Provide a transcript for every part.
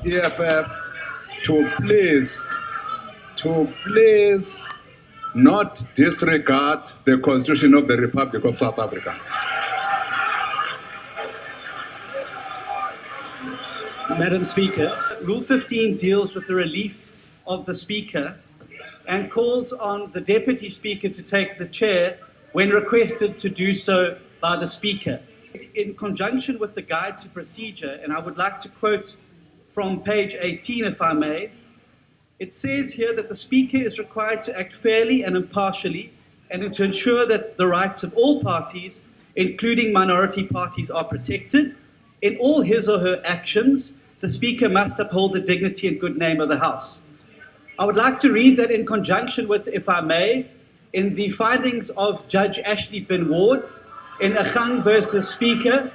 EFF to please not disregard the Constitution of the Republic of South Africa. Madam Speaker, Rule 15 deals with the relief of the Speaker and calls on the Deputy Speaker to take the chair when requested to do so by the Speaker. In conjunction with the Guide to Procedure, and I would like to quote from page 18, if I may, it says here that the Speaker is required to act fairly and impartially and to ensure that the rights of all parties, including minority parties, are protected. In all his or her actions, the Speaker must uphold the dignity and good name of the House. I would like to read that in conjunction with, if I may, in the findings of Judge Ashley Bin Wards in Agang versus Speaker,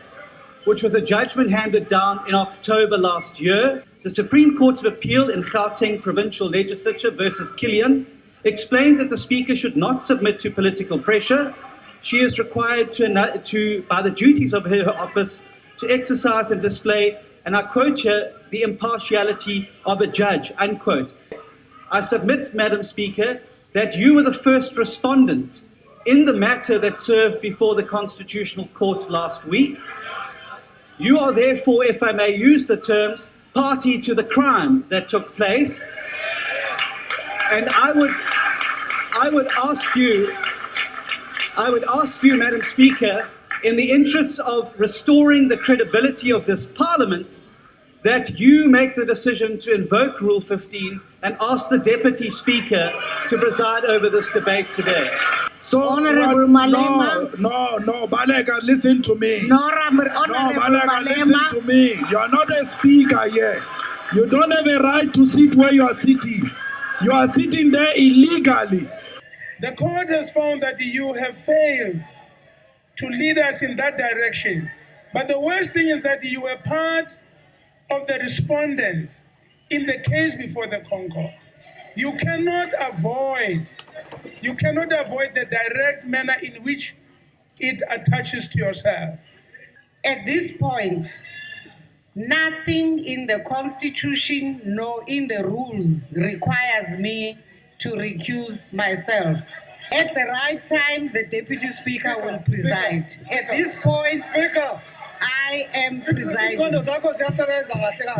which was a judgment handed down in October last year, the Supreme Court of Appeal in Gauteng Provincial Legislature versus Killian explained that the Speaker should not submit to political pressure. She is required to, by the duties of her office, to exercise and display, and I quote here, the impartiality of a judge, unquote. I submit, Madam Speaker, that you were the first respondent in the matter that served before the Constitutional Court last week. You are therefore, if I may use the terms, party to the crime that took place. And I would ask you, Madam Speaker, in the interests of restoring the credibility of this Parliament, that you make the decision to invoke Rule 15 and ask the Deputy Speaker to preside over this debate today. So, Honorable Malema. No, Baleke, listen to me. Honorable Baleke, Malema. listen to me. You are not a speaker here. You don't have a right to sit where you are sitting. You are sitting there illegally. The court has found that you have failed to lead us in that direction. But the worst thing is that you were part of the respondents in the case before the Concord. You cannot avoid the direct manner in which it attaches to yourself. At this point, nothing in the Constitution nor in the rules requires me to recuse myself. At the right time, the Deputy Speaker will preside. At this point, I am presiding.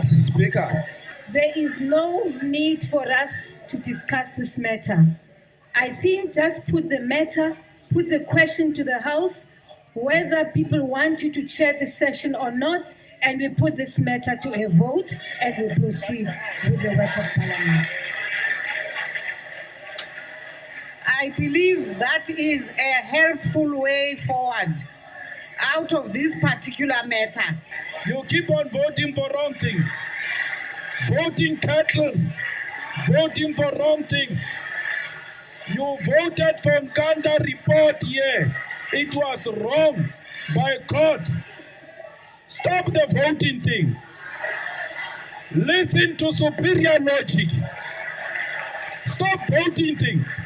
Speaker. There is no need for us to discuss this matter. I think just put the question to the House, whether people want you to chair the session or not, and we put this matter to a vote and we proceed with the work of Parliament. I believe that is a helpful way forward out of this particular matter. You keep on voting for wrong things. Voting cattles. Voting for wrong things. You voted for Nkanda report here. It was wrong by court. Stop the voting thing. Listen to superior logic. Stop voting things.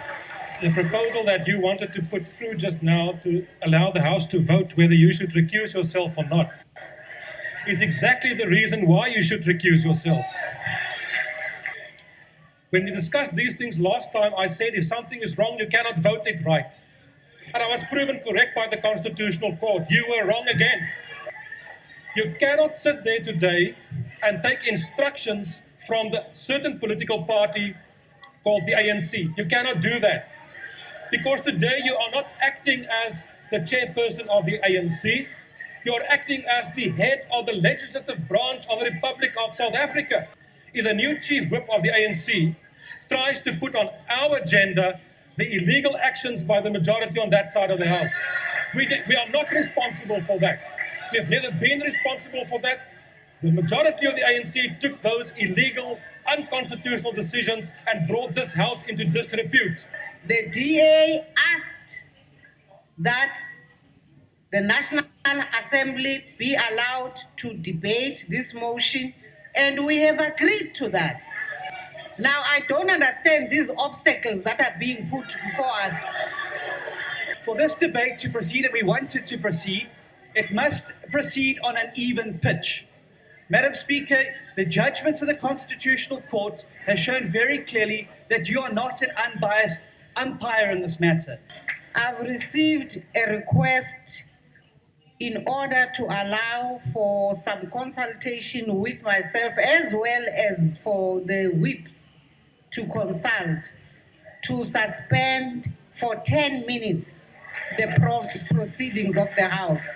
The proposal that you wanted to put through just now to allow the House to vote whether you should recuse yourself or not is exactly the reason why you should recuse yourself. When we discussed these things last time, I said if something is wrong, you cannot vote it right. And I was proven correct by the Constitutional Court. You were wrong again. You cannot sit there today and take instructions from the certain political party called the ANC. You cannot do that. Because today you are not acting as the chairperson of the ANC. You're acting as the head of the legislative branch of the Republic of South Africa. If the new chief whip of the ANC tries to put on our agenda the illegal actions by the majority on that side of the House, we are not responsible for that. We have never been responsible for that. The majority of the ANC took those illegal, unconstitutional decisions and brought this House into disrepute. The DA asked that the National Assembly be allowed to debate this motion, and we have agreed to that. Now, I don't understand these obstacles that are being put before us. For this debate to proceed, and we want it to proceed, it must proceed on an even pitch. Madam Speaker, the judgment of the Constitutional Court has shown very clearly that you are not an unbiased umpire in this matter. I've received a request in order to allow for some consultation with myself as well as for the whips to consult, to suspend for 10 minutes the proceedings of the House.